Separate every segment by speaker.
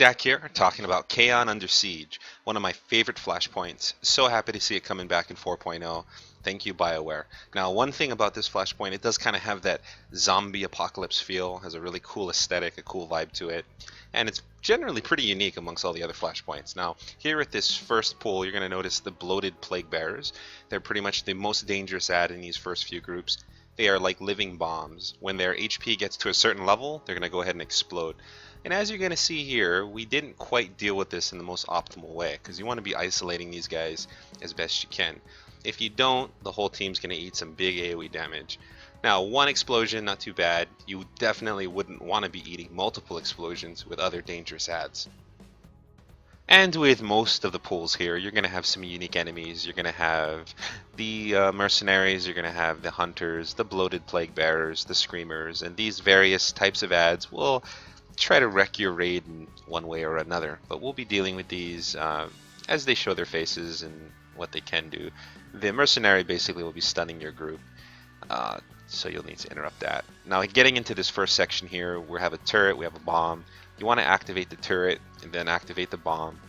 Speaker 1: back here talking about Kaon Under Siege, one of my favorite flashpoints. So happy to see it coming back in 4.0. Thank you, BioWare. Now, one thing about this flashpoint, it does kind of have that zombie apocalypse feel, has a really cool aesthetic, a cool vibe to it, and it's generally pretty unique amongst all the other flashpoints. Now, here at this first pool, you're going to notice the bloated plague bearers. They're pretty much the most dangerous ad in these first few groups. They are like living bombs. When their HP gets to a certain level, they're going to go ahead and explode. And as you're going to see here, we didn't quite deal with this in the most optimal way, because you want to be isolating these guys as best you can. If you don't, the whole team's going to eat some big AoE damage. Now, one explosion, not too bad. You definitely wouldn't want to be eating multiple explosions with other dangerous ads. And with most of the pools here, you're going to have some unique enemies. You're going to have the mercenaries, you're going to have the hunters, the bloated plague bearers, the screamers, and these various types of ads will try to wreck your raid in one way or another. But we'll be dealing with these as they show their faces and what they can do. The mercenary basically will be stunning your group, so you'll need to interrupt that. Now, getting into this first section here, we have a turret, we have a bomb. You want to activate the turret and then activate the bomb.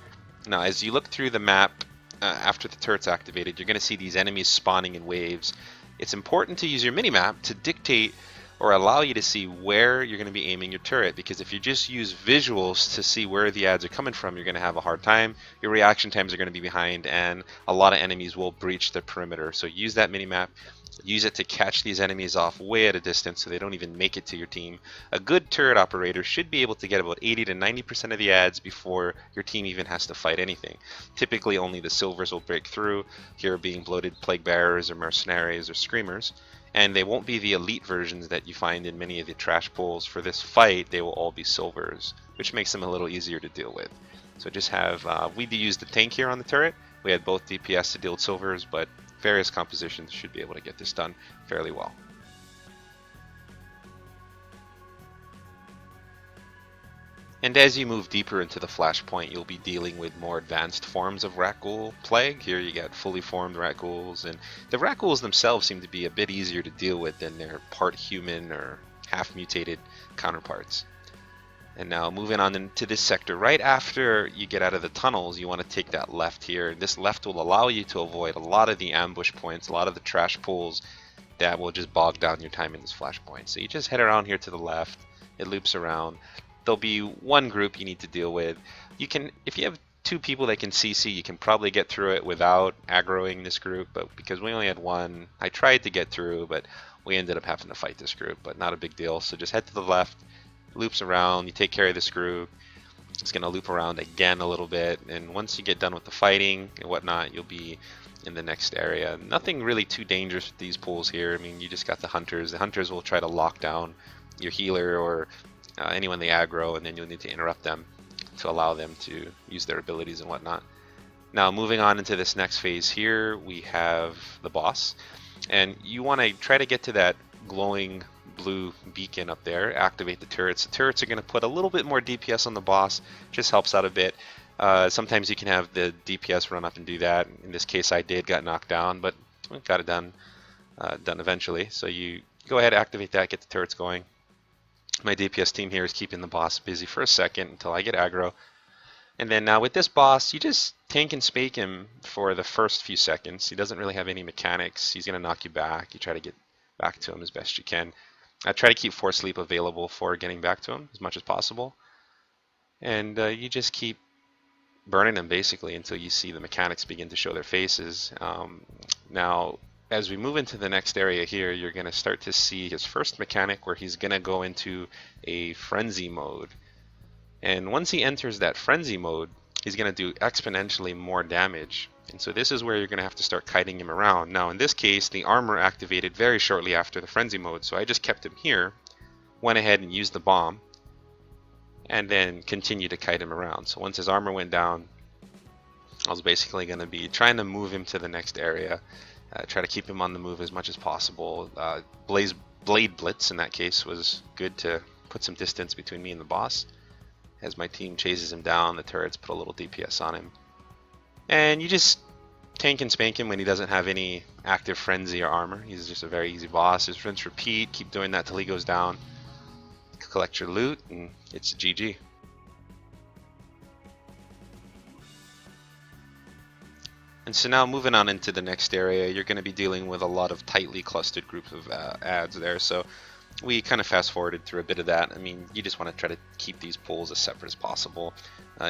Speaker 1: Now, as you look through the map after the turret's activated, you're going to see these enemies spawning in waves. It's important to use your minimap to dictate or allow you to see where you're going to be aiming your turret, because if you just use visuals to see where the ads are coming from, you're going to have a hard time. Your reaction times are going to be behind, and a lot of enemies will breach the perimeter. So use that minimap. Use it to catch these enemies off way at a distance so they don't even make it to your team. A good turret operator should be able to get about 80 to 90% of the ads before your team even has to fight anything. Typically only the silvers will break through, here being bloated plague bearers or mercenaries or screamers. And they won't be the elite versions that you find in many of the trash pools. For this fight, they will all be silvers, which makes them a little easier to deal with. So just have, we used the tank here on the turret. We had both DPS to deal with silvers, but various compositions should be able to get this done fairly well. And as you move deeper into the flashpoint, you'll be dealing with more advanced forms of rat ghoul plague. Here you get fully formed rat ghouls, and the rat ghouls themselves seem to be a bit easier to deal with than their part human or half mutated counterparts. And now moving on into this sector, right after you get out of the tunnels, you want to take that left here. This left will allow you to avoid a lot of the ambush points, a lot of the trash pools that will just bog down your time in this flashpoint. So you just head around here to the left, it loops around. There'll be one group you need to deal with. You can, if you have two people that can CC, you can probably get through it without aggroing this group, but because we only had one, I tried to get through, but we ended up having to fight this group, but not a big deal. So just head to the left, loops around, you take care of this group. It's going to loop around again a little bit, and once you get done with the fighting and whatnot, you'll be in the next area. Nothing really too dangerous with these pools here. I mean, you just got the hunters. The hunters will try to lock down your healer or anyone they aggro, and then you'll need to interrupt them to allow them to use their abilities and whatnot. Now, moving on into this next phase here, we have the boss, and you want to try to get to that glowing blue beacon up there, activate the turrets. The turrets are going to put a little bit more DPS on the boss, just helps out a bit. Sometimes you can have the DPS run up and do that. In this case I did, got knocked down, but got it done eventually. So you go ahead, activate that, get the turrets going. My DPS team here is keeping the boss busy for a second until I get aggro. And then now with this boss, you just tank and spake him for the first few seconds. He doesn't really have any mechanics. He's going to knock you back. You try to get back to him as best you can. I try to keep Force Sleep available for getting back to him as much as possible. And you just keep burning him basically until you see the mechanics begin to show their faces. Now, as we move into the next area here, you're going to start to see his first mechanic where he's going to go into a frenzy mode. And once he enters that frenzy mode, he's going to do exponentially more damage. And so this is where you're going to have to start kiting him around. Now in this case, the armor activated very shortly after the frenzy mode, so I just kept him here, went ahead and used the bomb, and then continued to kite him around. So once his armor went down, I was basically going to be trying to move him to the next area, try to keep him on the move as much as possible. Blade Blitz in that case was good to put some distance between me and the boss. As my team chases him down, the turrets put a little DPS on him. And you just tank and spank him when he doesn't have any active frenzy or armor. He's just a very easy boss. Just rinse, repeat, keep doing that till he goes down. Collect your loot, and it's GG. And so now moving on into the next area, you're going to be dealing with a lot of tightly clustered groups of ads there. So we kind of fast forwarded through a bit of that. I mean, you just want to try to keep these pools as separate as possible.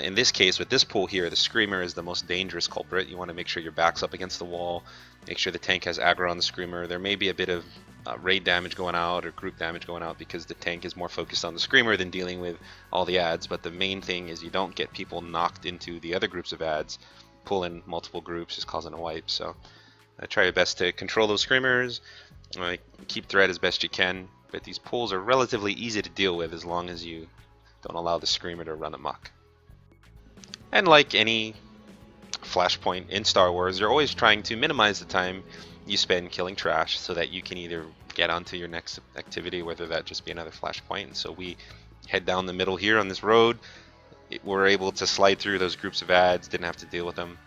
Speaker 1: In this case, with this pool here, the Screamer is the most dangerous culprit. You want to make sure your back's up against the wall, make sure the tank has aggro on the Screamer. There may be a bit of raid damage going out or group damage going out because the tank is more focused on the Screamer than dealing with all the ads, but the main thing is you don't get people knocked into the other groups of ads. Pull in multiple groups is causing a wipe, so try your best to control those Screamers, keep threat as best you can, but these pools are relatively easy to deal with as long as you don't allow the Screamer to run amok. And like any Flashpoint in Star Wars, you're always trying to minimize the time you spend killing trash so that you can either get onto your next activity, whether that just be another Flashpoint. So we head down the middle here on this road. We're able to slide through those groups of ads, didn't have to deal with them.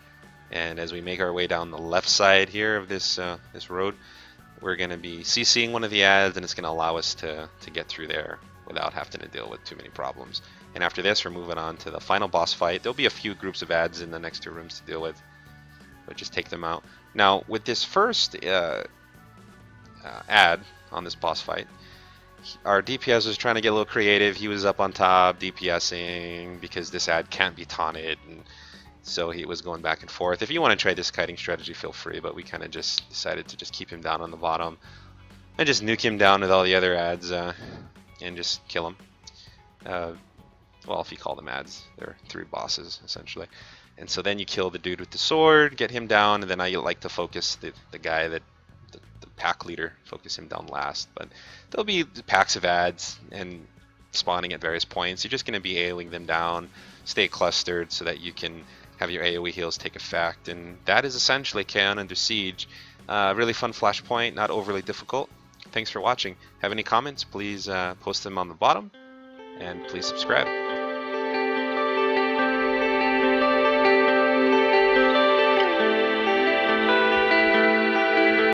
Speaker 1: And as we make our way down the left side here of this road, we're going to be CCing one of the ads, and it's going to allow us to get through there without having to deal with too many problems. And after this, we're moving on to the final boss fight. There'll be a few groups of ads in the next two rooms to deal with, but just take them out. Now, with this first ad on this boss fight, our DPS was trying to get a little creative. He was up on top DPSing because this ad can't be taunted, and so he was going back and forth. If you want to try this kiting strategy, feel free, but we kind of just decided to just keep him down on the bottom and just nuke him down with all the other ads and just kill him. Well, if you call them ads, they're three bosses essentially. And so then you kill the dude with the sword, get him down, and then I like to focus the guy that the pack leader, focus him down last. But there'll be packs of ads and spawning at various points. You're just going to be AoEing them down, stay clustered so that you can have your AoE heals take effect. And that is essentially Kaon Under Siege. Really fun Flashpoint, not overly difficult. Thanks for watching. Have any comments, please post them on the bottom, and please subscribe.